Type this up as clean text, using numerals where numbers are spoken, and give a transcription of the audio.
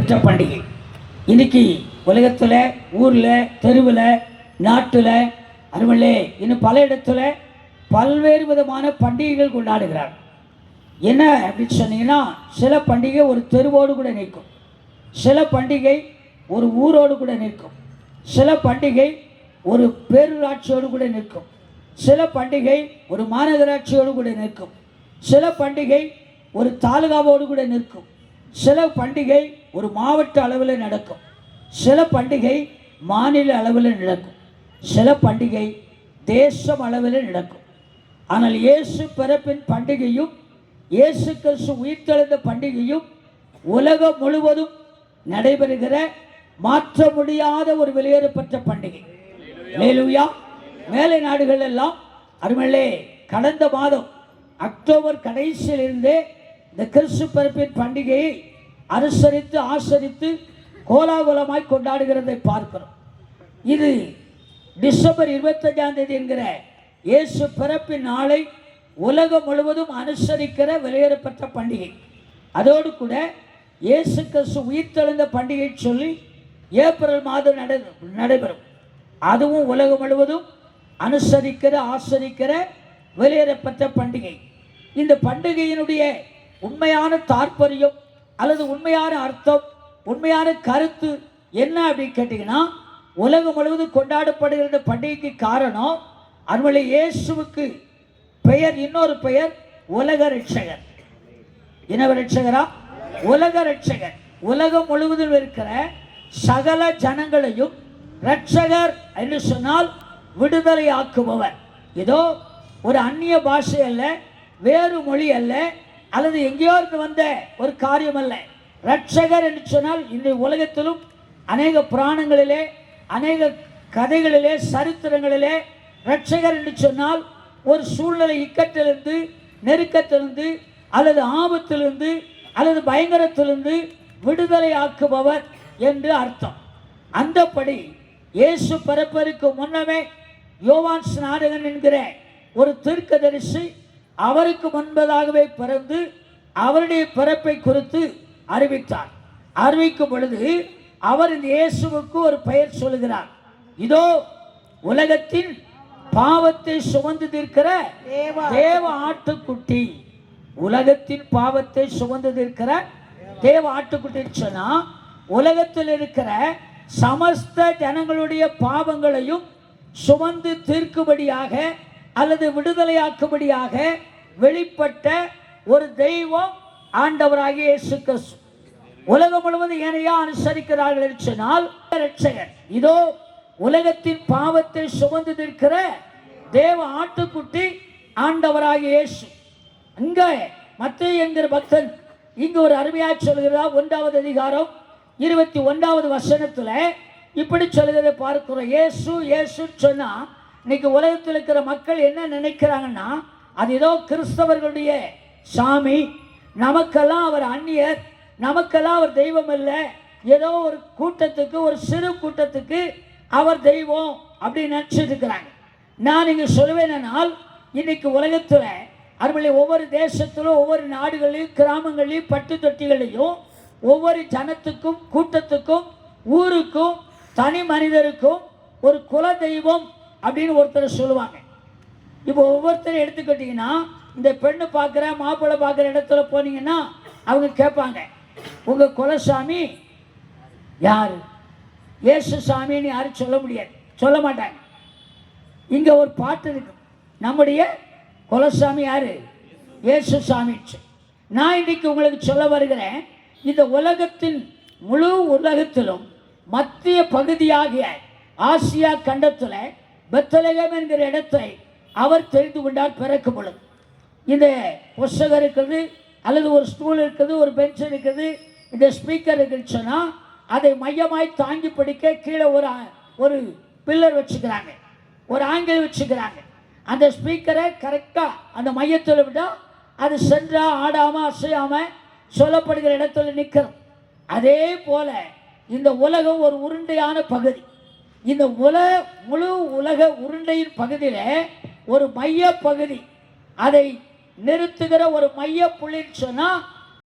பெற்ற பண்டிகை. இன்னைக்கு உலகத்தில், ஊரில், தெருவில், நாட்டில், அருமல்லே இன்னும் பல இடத்துல பல்வேறு விதமான பண்டிகைகள் கொண்டாடுகிறார். என்ன அப்படின்னு சொன்னீங்கன்னா, சில பண்டிகை ஒரு தெருவோடு கூட நிற்கும், சில பண்டிகை ஒரு ஊரோடு கூட நிற்கும், சில பண்டிகை ஒரு பேரூராட்சியோடு கூட நிற்கும், சில பண்டிகை ஒரு மாநகராட்சியோடு கூட நிற்கும், சில பண்டிகை ஒரு தாலுகாவோடு கூட நிற்கும், சில பண்டிகை ஒரு மாவட்ட அளவில் நடக்கும், சில பண்டிகை மாநில அளவில் நடக்கும், சில பண்டிகை தேசம் அளவில் நடக்கும். ஆனால் இயேசு பிறப்பின் பண்டிகையும் இயேசு கிறிஸ்து உயிர்த்தெழுந்த பண்டிகையும் உலகம் முழுவதும் நடைபெறுகிற மாற்ற முடியாத ஒரு வெளியேறப்பட்ட பண்டிகை. அல்லேலூயா. மேலை நாடுகள் எல்லாம் அருமையிலே கடந்த மாதம் அக்டோபர் கடைசியிலிருந்தே இந்த கிறிஸ்து பிறப்பின் பண்டிகையை அனுசரித்து ஆசரித்து கோலாகலமாய் கொண்டாடுகிறதை பார்க்கிறோம். இது டிசம்பர் 25ஆம் தேதி என்கிற இயேசு பிறப்பின் நாளை உலகம் முழுவதும் அனுசரிக்கிற வெளியேறப்பட்ட பண்டிகை. அதோடு கூட இயேசு கிறிஸ்து உயிர்த்தெழுந்த பண்டிகை சொல்லி ஏப்ரல் மாதம் நடைபெறும். அதுவும் உலகம் முழுவதும் அனுசரிக்கிற ஆசரிக்கிற வெளியேறப்பட்ட பண்டிகை. இந்த பண்டிகையினுடைய உண்மையான தாற்பயம் அல்லது உண்மையான அர்த்தம், உண்மையான கருத்து என்ன அப்படின்னு கேட்டிங்கன்னா, உலகம் முழுவதும் கொண்டாடப்படுகிற இந்த பண்டிகைக்கு காரணம் அருள்மலை இயேசுவுக்கு பெயர், இன்னொரு பெயர் உலக ரட்சகர். இனவ ரட்சகரா? உலக ரட்சகர். உலகம் முழுவதும் இருக்கிற சகல ஜனங்களையும் ரட்சகர் என்று சொன்னால் விடுதலை ஆக்குபவர். ஏதோ ஒரு அந்நிய பாஷை அல்ல, வேறு மொழி அல்ல, அல்லது எங்கேயோ இருந்து வந்த ஒரு காரியம் அல்ல. ரட்சகர் என்று சொன்னால் இந்த உலகத்திலும் அநேக புராணங்களிலே, அநேக கதைகளிலே, சரித்திரங்களிலே ரட்சகர் என்று சொன்னால் ஒரு சூழ்நிலை இக்கத்திலிருந்து, நெருக்கத்திலிருந்து, அல்லது ஆபத்திலிருந்து, அல்லது பயங்கரத்திலிருந்து விடுதலை ஆக்குபவர் என்று அர்த்தம். அந்தப்படி இயேசு பிறப்பதற்கு முன்னமே யோவான் ஸ்நானகன் என்கிற ஒரு தீர்க்கதரிசி அவருக்கு முன்பதாகவே பிறந்து அவருடைய பிறப்பை குறித்து அறிவித்தார். அறிவிக்கும் பொழுது அவர் இந்த இயேசுவுக்கு ஒரு பெயர் சொல்லுகிறார். இதோ உலகத்தின் பாவத்தை சுமந்து தீர்க்கிற தேவ ஆட்டுக்குட்டி. உலகத்தின் பாவத்தை சுமந்து தீர்க்கிற தேவ ஆட்டுக்குட்டி சொன்னா, உலகத்தில் இருக்கிற சமஸ்த ஜனங்களுடைய பாவங்களையும் சுமந்து தீர்க்கும்படியாக அல்லது விடுதலையாக்கும்படியாக வெளிப்பட்ட ஒரு தெய்வம் ஆண்டவராகிய இயேசு கிறிஸ்து. உலகம் முழுவதும் ஏனையா அனுசரிக்கிறார்கள் என்று சொன்னால் ரட்சகர். இதோ உலகத்தின் பாவத்தை சுமந்து நிற்கிற தேவ ஆட்டுக்குட்டி ஆண்டவராகிய இயேசு. அங்க மத்தேயு என்கிற பக்தன் இங்கு ஒரு அருமையாக சொல்கிறார். 1வது அதிகாரம் 21வது வசனத்துல இப்படி சொல்கிறதை பார்க்கிறோம். இயேசு இயேசு சொன்னா இன்னைக்கு உலகத்தில் இருக்கிற மக்கள் என்ன நினைக்கிறாங்கன்னா, அது ஏதோ கிறிஸ்தவர்களுடைய சாமி, நமக்கெல்லாம் அவர் அந்நியர், நமக்கெல்லாம் அவர் தெய்வம் இல்லை, ஏதோ ஒரு கூட்டத்துக்கு, ஒரு சிறு கூட்டத்துக்கு அவர் தெய்வம் அப்படின்னு நினைச்சிட்டு இருக்கிறாங்க. நான் இங்க சொல்லுவேனால், இன்னைக்கு உலகத்தில் அருமையிலே ஒவ்வொரு தேசத்திலும், ஒவ்வொரு நாடுகளிலும், கிராமங்களிலும், பட்டு தொட்டிகளையும் ஒவ்வொரு ஜனத்துக்கும், கூட்டத்துக்கும், ஊருக்கும், தனி மனிதருக்கும் ஒரு குல தெய்வம் அப்படின்னு ஒருத்தர் சொல்லுவாங்க. இப்போ ஒவ்வொருத்தரும் எடுத்துக்கிட்டீங்கன்னா, இந்த பெண்ணு பார்க்குற மாப்பிள்ளை பார்க்குற இடத்துல போனீங்கன்னா அவங்க கேட்பாங்க, உங்க குலசாமி யாரு? இயேசு சாமின்னு யாரும் சொல்ல முடியாது, சொல்ல மாட்டாங்க. இங்க ஒரு பாட்டு இருக்கு, நம்முடைய குலசாமி யாரு? இயேசு சாமி. நான் இன்னைக்கு உங்களுக்கு சொல்ல வருகிறேன், இந்த உலகத்தின் முழு உலகத்திலும் மத்திய பகுதியாகிய ஆசியா கண்டத்தில் பெத்லகேம் என்கிற இடத்தை அவர் தெரிந்து கொண்டார். பிறக்கும் பொழுது இந்த புஸ்தகம் இருக்குது, அல்லது ஒரு ஸ்டூல் இருக்குது, ஒரு பெஞ்ச் இருக்குது, இந்த ஸ்பீக்கர் இருக்குன்னு சொன்னால் அதை மையமாய் தாங்கி பிடிக்க கீழே ஒரு பில்லர் வச்சுக்கிறாங்க, ஒரு ஆங்கிள் வச்சுக்கிறாங்க. அந்த ஸ்பீக்கரை கரெக்டாக அந்த மையத்தில் விட்டால் அது சென்றா ஆடாமல் அசையாமல் சொல்லப்படுகிற இடத்துல நிற்கிறது. அதே போல இந்த உலகம் ஒரு உருண்டையான பகுதி. இந்த முழு உலக உருண்டையின் பகுதியில் ஒரு மைய பகுதி, அதை நிறுத்துகிற ஒரு மைய புள்ளின்னு சொன்னால்